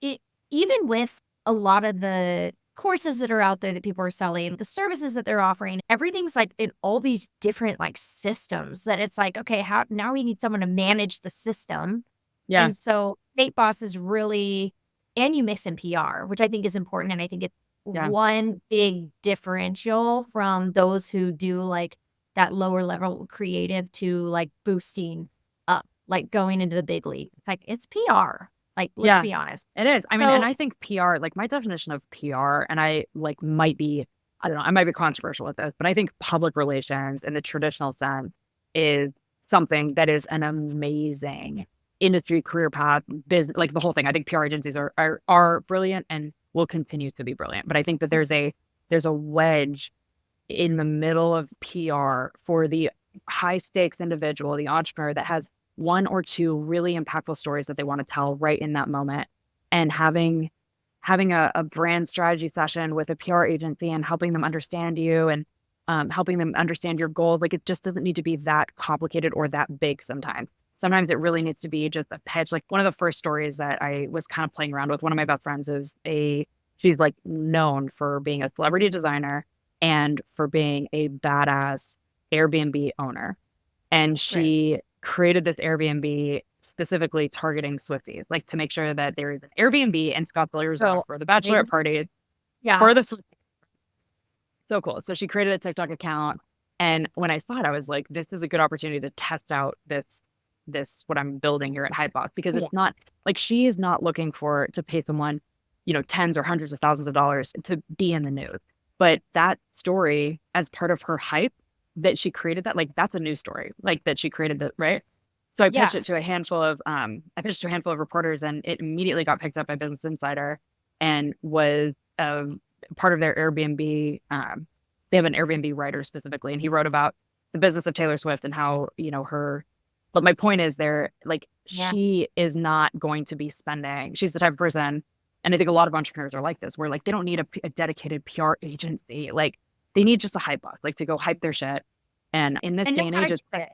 A: it, even with a lot of the courses that are out there that people are selling, the services that they're offering, everything's like in all these different like systems that it's like, okay, how now we need someone to manage the system.
B: Yeah.
A: And so State Boss is really, and you mix in PR, which I think is important. And I think it's one big differential from those who do like that lower level creative to like boosting up, like going into the big league. It's like, it's PR. Like, let's be honest.
B: It is. I mean, and I think PR, like my definition of PR, and I like might be, I don't know, I might be controversial with this, but I think public relations in the traditional sense is something that is an amazing industry career path, business, like the whole thing. I think PR agencies are brilliant and will continue to be brilliant. But I think that there's a wedge in the middle of PR for the high stakes individual, the entrepreneur that has one or two really impactful stories that they want to tell right in that moment, and having a brand strategy session with a PR agency and helping them understand you and helping them understand your goals. Like it just doesn't need to be that complicated or that big sometimes. Sometimes it really needs to be just a pitch. Like one of the first stories that I was kind of playing around with, one of my best friends she's like known for being a celebrity designer and for being a badass Airbnb owner. And she created this Airbnb specifically targeting Swifties, like to make sure that there is an Airbnb in Scottsdale, Arizona for the bachelorette party. Yeah. For the Swifties. So cool. So she created a TikTok account. And when I saw it, I was like, this is a good opportunity to test out this this, what I'm building here at Hypeboss, because
A: Yeah.
B: it's not like she is not looking to pay someone, tens or hundreds of thousands of dollars to be in the news. But that story, as part of her hype that she created, that like that's a news story, like that she created that, right? So I pitched
A: Yeah.
B: it to a handful of reporters, and it immediately got picked up by Business Insider and was part of their Airbnb. They have an Airbnb writer specifically, and he wrote about the business of Taylor Swift and how, her. But my point is,
A: Yeah.
B: she is not going to be spending. She's the type of person, and I think a lot of entrepreneurs are like this, where like they don't need a dedicated PR agency. Like they need just a hype box, like to go hype their shit. And in this
A: And know
B: day and
A: how to
B: age,
A: keep it.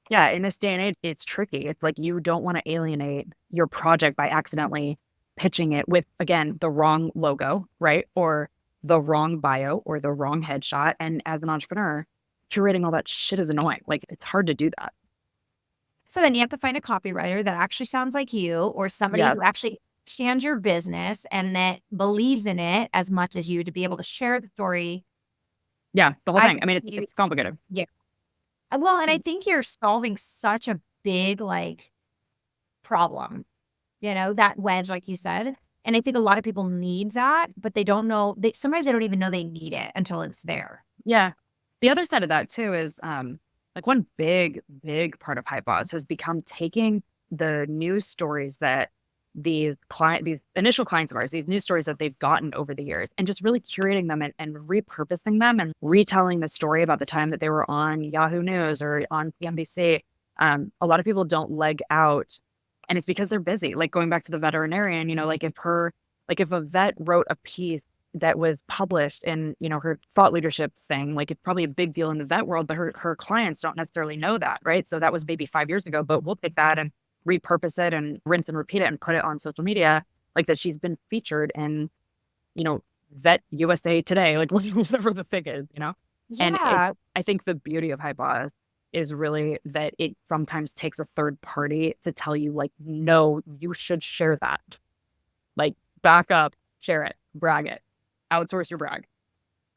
B: yeah, in this day and age, it's tricky. It's like you don't want to alienate your project by accidentally pitching it with, again, the wrong logo, right? Or the wrong bio or the wrong headshot. And as an entrepreneur, curating all that shit is annoying. Like it's hard to do that.
A: So then you have to find a copywriter that actually sounds like you, or somebody
B: Yeah.
A: who actually understands your business and that believes in it as much as you to be able to share the story.
B: Yeah. The whole
A: I
B: thing.
A: think
B: I mean,
A: you,
B: it's complicated.
A: yeah. Well, and I think you're solving such a big like problem, that wedge, like you said. And I think a lot of people need that, but they don't know. Sometimes they don't even know they need it until it's there.
B: Yeah. The other side of that too is like one big, big part of Hypeboss has become taking the news stories that these initial clients of ours, these news stories that they've gotten over the years, and just really curating them and repurposing them and retelling the story about the time that they were on Yahoo News or on CNBC. A lot of people don't leg out, and it's because they're busy. Like going back to the veterinarian, like if a vet wrote a piece that was published in, her thought leadership thing, like it's probably a big deal in the vet world, but her clients don't necessarily know that, right? So that was maybe 5 years ago, but we'll take that and repurpose it and rinse and repeat it and put it on social media, like that she's been featured in, Vet USA Today, like whatever the thing is. And
A: Yeah.
B: I think the beauty of Hypeboss is really that it sometimes takes a third party to tell you, like, no, you should share that. Like, back up, share it, brag it, outsource your brag.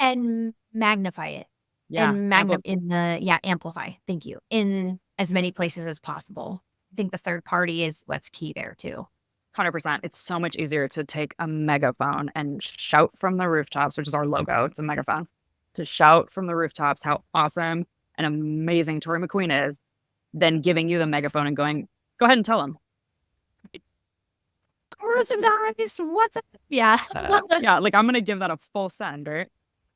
A: And magnify it.
B: Yeah.
A: And amplify. Thank you. In as many places as possible. I think the third party is what's key there too.
B: 100%. It's so much easier to take a megaphone and shout from the rooftops, which is our logo. It's a megaphone. To shout from the rooftops how awesome and amazing Tori McQueen is, than giving you the megaphone and going, go ahead and tell them.
A: Guys, what's up? Yeah.
B: Yeah, like I'm going to give that a full send, right?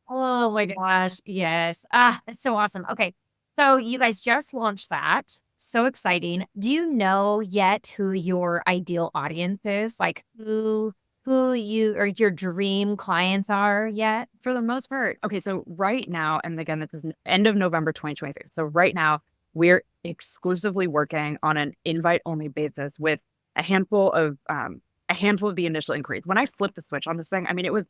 A: Oh my gosh. Yes. It's so awesome. Okay. So you guys just launched that. So exciting. Do you know yet who your ideal audience is? Like who you or your dream clients are yet?
B: For the most part. Okay, so right now, and again, this is end of November 2023. So right now, we're exclusively working on an invite-only basis with a handful of the initial inquiries. When I flipped the switch on this thing, I mean, it was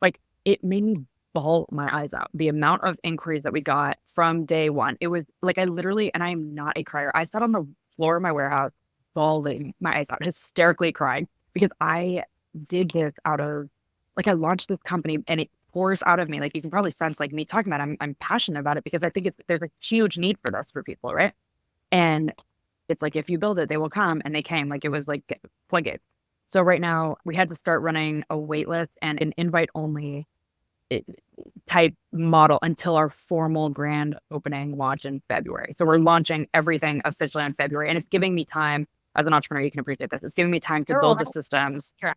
B: like it made me bawl my eyes out. The amount of inquiries that we got from day one, it was like I literally, and I am not a crier. I sat on the floor of my warehouse, bawling my eyes out, hysterically crying because I did this out of like I launched this company and it pours out of me. Like you can probably sense like me talking about it, I'm passionate about it because I think there's a huge need for this for people, right? And it's like if you build it, they will come, and they came. Like it was like floodgates. So right now we had to start running a wait list and an invite only type model until our formal grand opening launch in February. So we're launching everything officially in February, and it's giving me time as an entrepreneur. You can appreciate this. It's giving me time to build the systems.
A: Sure.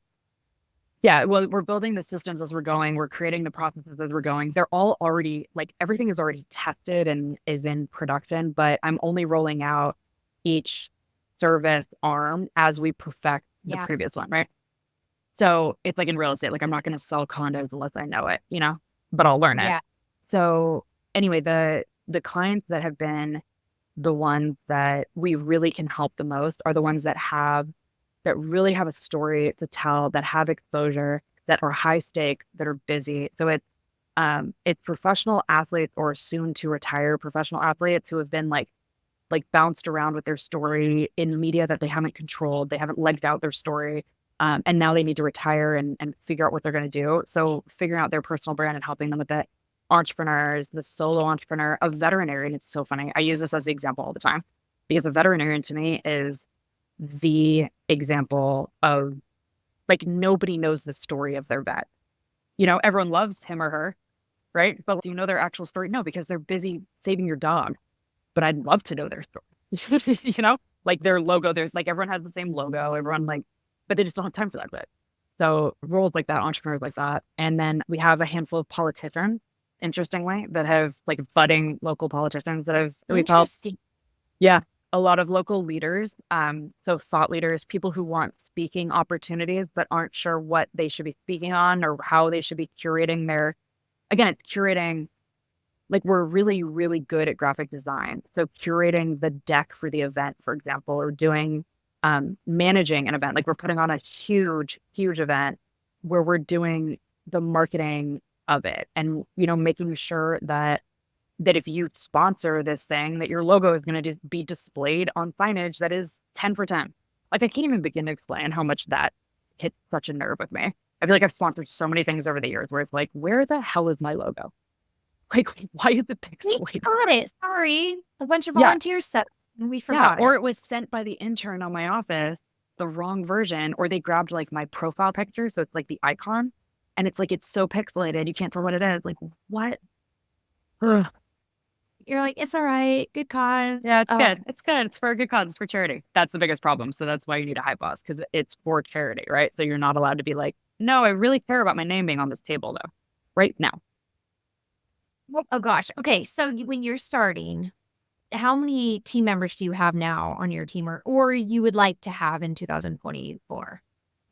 B: Yeah, well, we're building the systems as we're going. We're creating the processes as we're going. They're all already, like, everything is already tested and is in production, but I'm only rolling out each service arm as we perfect the previous one, right? So it's like in real estate, like I'm not going to sell condos unless I know it, but I'll learn it.
A: Yeah.
B: So anyway, the clients that have been the ones that we really can help the most are the ones that really have a story to tell, that have exposure, that are high stakes, that are busy. So it's professional athletes or soon to retire professional athletes who have been like bounced around with their story in media that they haven't controlled. They haven't legged out their story. And now they need to retire and figure out what they're going to do. So figuring out their personal brand and helping them with that. Entrepreneurs, the solo entrepreneur, a veterinarian. It's so funny. I use this as the example all the time. because a veterinarian to me is the example of like nobody knows the story of their vet. Everyone loves him or her, right? But do you know their actual story? No, because they're busy saving your dog. But I'd love to know their story. Like their logo. There's like everyone has the same logo. Everyone like, but they just don't have time for that bit. So roles like that, entrepreneurs like that, and then we have a handful of politicians, interestingly, that have like budding local politicians that we've helped.
A: Interesting.
B: Yeah, a lot of local leaders, so thought leaders, people who want speaking opportunities but aren't sure what they should be speaking on or how they should be curating their. Again, it's curating. Like we're really, really good at graphic design, so curating the deck for the event, for example, or doing managing an event. Like we're putting on a huge, huge event where we're doing the marketing of it, and making sure that if you sponsor this thing, that your logo is going to be displayed on signage that is 10 for 10. Like, I can't even begin to explain how much that hit such a nerve with me. I feel like I've sponsored so many things over the years where it's like, where the hell is my logo? Like, why is it
A: We
B: pixelated?
A: got it. Sorry. A bunch of
B: Yeah.
A: volunteers said it, and we
B: Yeah.
A: forgot
B: Or
A: it.
B: it was sent by the intern on my office, the wrong version, or they grabbed like my profile picture. So it's like the icon. And it's like, it's so pixelated. You can't tell what it is. Like, what? Ugh.
A: You're like, it's all right. Good cause.
B: Yeah, it's good. It's good. It's for a good cause. It's for charity. That's the biggest problem. So that's why you need a Hypeboss, because it's for charity, right? So you're not allowed to be like, no, I really care about my name being on this table, though, right now.
A: Oh gosh. Okay. So when you're starting, how many team members do you have now on your team, or you would like to have in 2024?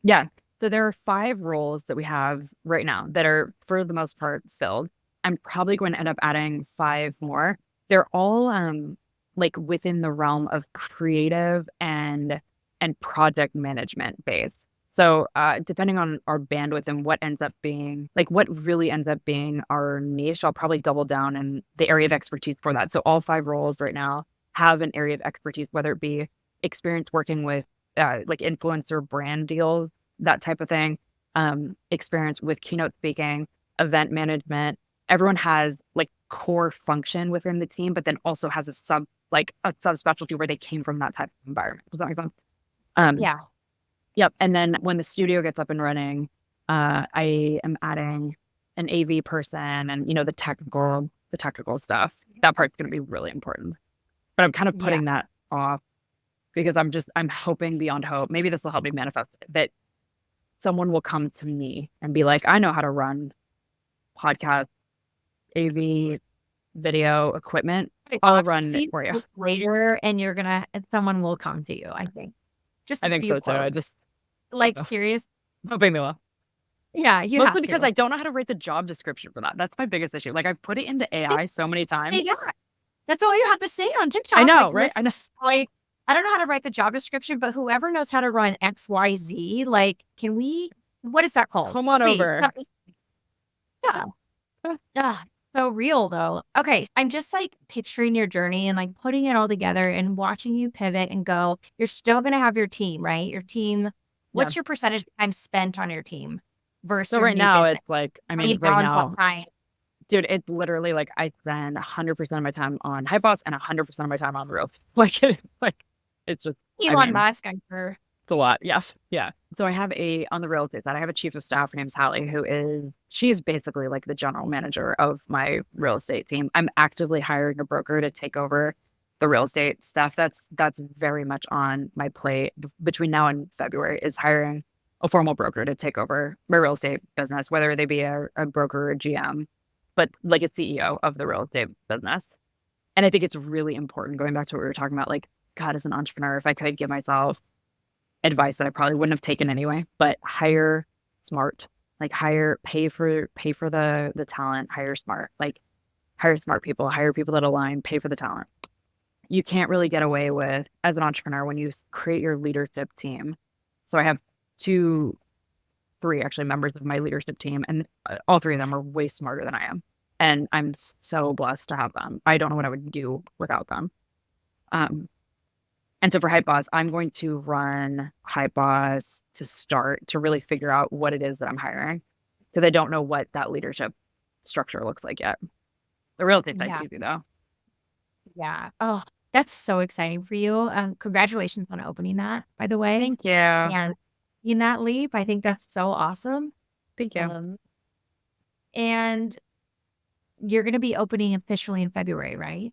B: Yeah. So there are 5 roles that we have right now that are, for the most part, filled. I'm probably going to end up adding 5 more. They're all like within the realm of creative and project management based. So depending on our bandwidth and what ends up being like what really ends up being our niche, I'll probably double down in the area of expertise for that. So all 5 roles right now have an area of expertise, whether it be experience working with like influencer brand deals, that type of thing, experience with keynote speaking, event management. Everyone has like core function within the team, but then also has a subspecialty where they came from that type of environment. Does that make sense? Um,
A: Yeah.
B: yep. And then when the studio gets up and running, I am adding an AV person and the technical stuff. That part's going to be really important. But I'm kind of
A: Yeah.
B: putting that off because I'm hoping beyond hope. Maybe this will help me manifest it, that someone will come to me and be like, I know how to run podcast, AV, video equipment. I'll run it for you.
A: Later, and someone will come to you, I think. Just
B: I
A: a
B: think
A: few
B: so too. I
A: quotes.
B: just
A: Like, serious.
B: hoping they will.
A: Yeah, you
B: Mostly
A: have
B: because
A: to.
B: I don't know how to write the job description for that. That's my biggest issue. Like I've put it into AI so many times.
A: Yeah. That's all you have to say on TikTok.
B: I know,
A: Like,
B: right?
A: listen, like, I don't know how to write the job description, but whoever knows how to run XYZ, like, what is that called?
B: Come on
A: Please.
B: over.
A: Yeah. Yeah. So real though. Okay. I'm just like picturing your journey and like putting it all together and watching you pivot and go, you're still going to have your team, right? Your team.
B: Yeah.
A: What's your percentage of time spent on your team versus
B: So
A: your
B: right
A: new
B: now
A: business?
B: it's like, I
A: How do you
B: mean, right
A: balance
B: now,
A: that time?
B: dude, it's literally like I spend 100% of my time on Hypeboss and 100% of my time on Reels. Like it's just, I
A: Elon
B: mean,
A: Musk, I'm sure.
B: it's a lot. Yes. Yeah. So on the real estate side, I have a chief of staff. Her name's Hallie, she's basically like the general manager of my real estate team. I'm actively hiring a broker to take over the real estate stuff. That's very much on my plate between now and February, is hiring a formal broker to take over my real estate business, whether they be a broker or a GM, but like a CEO of the real estate business. And I think it's really important, going back to what we were talking about, like, God, as an entrepreneur, if I could give myself advice that I probably wouldn't have taken anyway, but hire smart, like pay for the talent, hire smart, like hire smart people, hire people that align, pay for the talent. You can't really get away with, as an entrepreneur, when you create your leadership team. So I have 3 actually members of my leadership team, and all 3 of them are way smarter than I am. And I'm so blessed to have them. I don't know what I would do without them. Um, and so for Hypeboss, I'm going to run Hypeboss to start to really figure out what it is that I'm hiring, because I don't know what that leadership structure looks like yet. The real estate side's
A: Yeah.
B: easy though.
A: Yeah. Oh, That's so exciting for you. Congratulations on opening that, by the way,
B: Thank you.
A: and in that leap. I think that's so awesome.
B: Thank you.
A: Um, and you're going to be opening officially in February, right?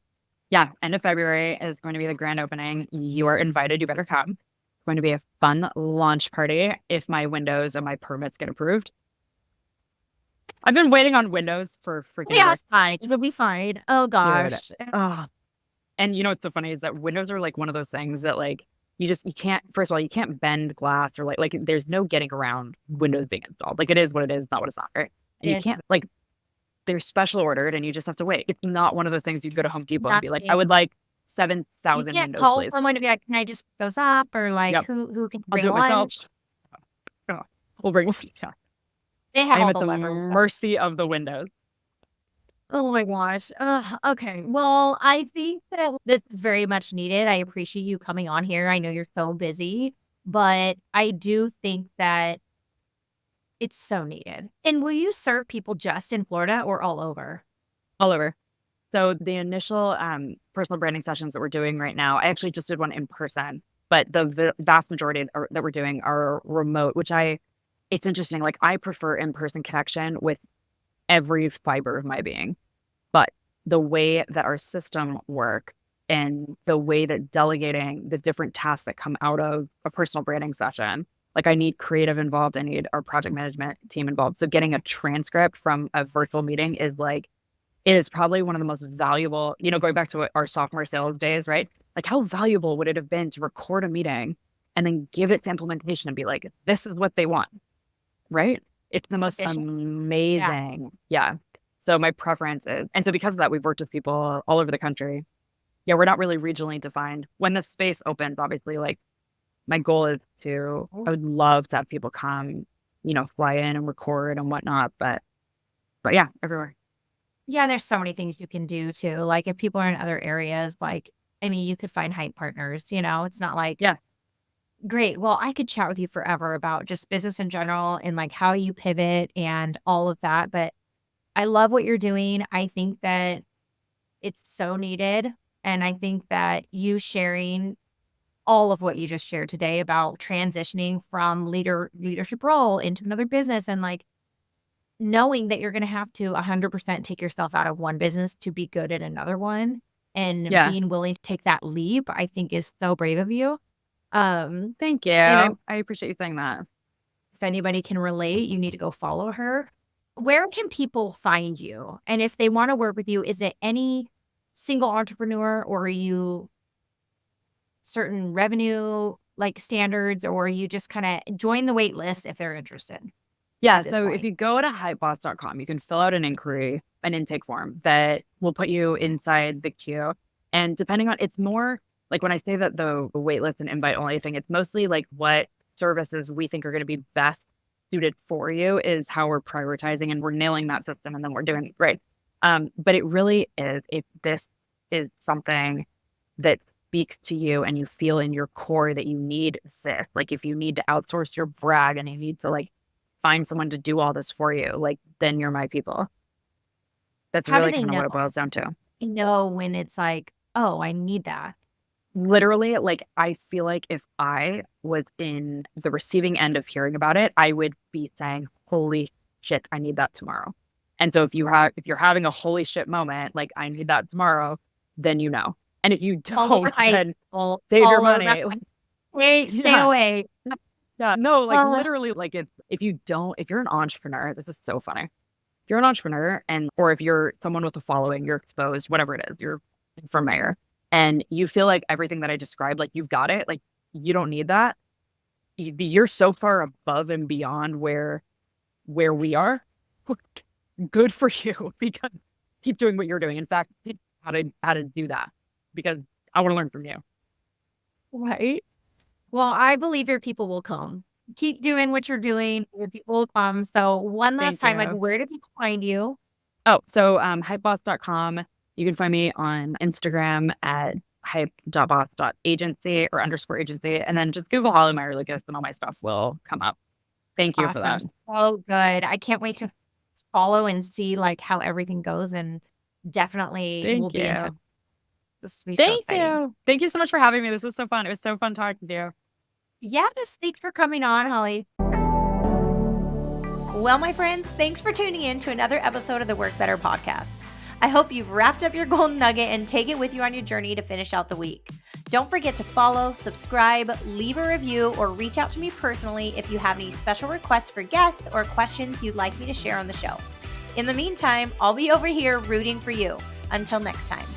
B: Yeah, end of February is going to be the grand opening. You are invited. You better come. It's going to be a fun launch party if my windows and my permits get approved. I've been waiting on windows for freaking
A: Yeah,
B: ever.
A: it's fine. It'll be fine. Oh
B: Dude.
A: gosh.
B: Oh. And you know what's so funny is that windows are like one of those things that like you can't, first of all, you can't bend glass or like there's no getting around windows being installed. Like it is what it is, not what it's not, right? And you
A: It's
B: can't like they're special ordered and you just have to wait. It's not one of those things you'd go to Home Depot and be like, I
A: nothing.
B: would like
A: You
B: 7,000
A: can't
B: windows,
A: call
B: please.
A: someone to be like, "Can I just put those up?" Or like,
B: Yep.
A: "Who can
B: I'll
A: bring
B: do it myself.
A: lunch?"
B: Oh, we'll bring yeah.
A: They
B: I
A: have
B: am
A: all
B: at
A: the
B: the
A: leverage.
B: mercy of the windows.
A: Oh my gosh. Okay. Well, I think that this is very much needed. I appreciate you coming on here. I know you're so busy, but I do think that it's so needed. And will you serve people just in Florida or all over?
B: All over. So the initial personal branding sessions that we're doing right now, I actually just did one in person, but the vast majority that we're doing are remote, which it's interesting. Like I prefer in-person connection with every fiber of my being, but the way that our system works and the way that delegating the different tasks that come out of a personal branding session, like I need creative involved, I need our project management team involved. So getting a transcript from a virtual meeting is like it is probably one of the most valuable, going back to our sophomore sales days, right? Like, how valuable would it have been to record a meeting and then give it to implementation and be like, this is what they want, right? It's the most
A: Efficient. Yeah.
B: amazing. Yeah. So, my preference is, and so because of that, we've worked with people all over the country. Yeah, we're not really regionally defined. When the space opens, obviously, like, my goal is I would love to have people come, fly in and record and whatnot. But yeah, everywhere.
A: Yeah, there's so many things you can do too. Like if people are in other areas, like I mean, you could find hype partners, it's not like
B: Yeah.
A: great. Well, I could chat with you forever about just business in general and like how you pivot and all of that. But I love what you're doing. I think that it's so needed. And I think that you sharing all of what you just shared today about transitioning from leadership role into another business and like knowing that you're going to have to 100% take yourself out of one business to be good at another one and
B: Yeah.
A: being willing to take that leap, I think is so brave of you.
B: Thank you.
A: And
B: I appreciate you saying that.
A: if anybody can relate, you need to go follow her. Where can people find you? And if they want to work with you, is it any single entrepreneur or are you certain revenue like standards or you just kind of join the wait list if they're interested
B: Yeah.
A: at this
B: So if
A: point?
B: you go to hypeboss.com, you can fill out an intake form that will put you inside the queue. And depending on, it's more like when I say that the waitlist and invite only thing, it's mostly like what services we think are going to be best suited for you is how we're prioritizing and we're nailing that system and then we're doing it great. But it really is, if this is something that speaks to you and you feel in your core that you need this, like if you need to outsource your brag and you need to like find someone to do all this for you, like then you're my people. That's
A: How do
B: really
A: they
B: kind of
A: know?
B: what it boils down to.
A: Know when it's like, "Oh, I need that."
B: Literally, like I feel like if I was in the receiving end of hearing about it, I would be saying, "Holy shit, I need that tomorrow." And so if you're having a holy shit moment, like I need that tomorrow, then you know. And if you
A: All over
B: don't,
A: hype,
B: then
A: all
B: save your
A: around.
B: money. Like,
A: Wait, stay
B: yeah.
A: away.
B: Yeah. No, like
A: Oh,
B: literally, like if you're an entrepreneur, this is so funny. If you're an entrepreneur or if you're someone with a following, you're exposed, whatever it is, you're from Meyer, and you feel like everything that I described, like you've got it, like you don't need that. You're so far above and beyond where we are. Good for you because keep doing what you're doing. In fact, how to do that because I want to learn from you.
A: right. Well, I believe your people will come. Keep doing what you're doing. Your people will come. So one last
B: Thank
A: time, like,
B: you.
A: where do people find you?
B: Oh, so hypeboss.com. You can find me on Instagram at hype.boss.agency or underscore agency. And then just Google Holly Meyer Lucas and all my stuff will come up. Thank you for
A: Awesome.
B: that.
A: So good. I can't wait to follow and see like how everything goes and definitely we'll
B: Thank
A: be in
B: you.
A: touch. This will be so
B: Thank
A: exciting.
B: you. Thank you so much for having me. This was so fun. It was so fun talking to you.
A: Yes, thanks for coming on, Holly. Well, my friends, thanks for tuning in to another episode of the Work Better podcast. I hope you've wrapped up your golden nugget and take it with you on your journey to finish out the week. Don't forget to follow, subscribe, leave a review, or reach out to me personally if you have any special requests for guests or questions you'd like me to share on the show. In the meantime, I'll be over here rooting for you. Until next time.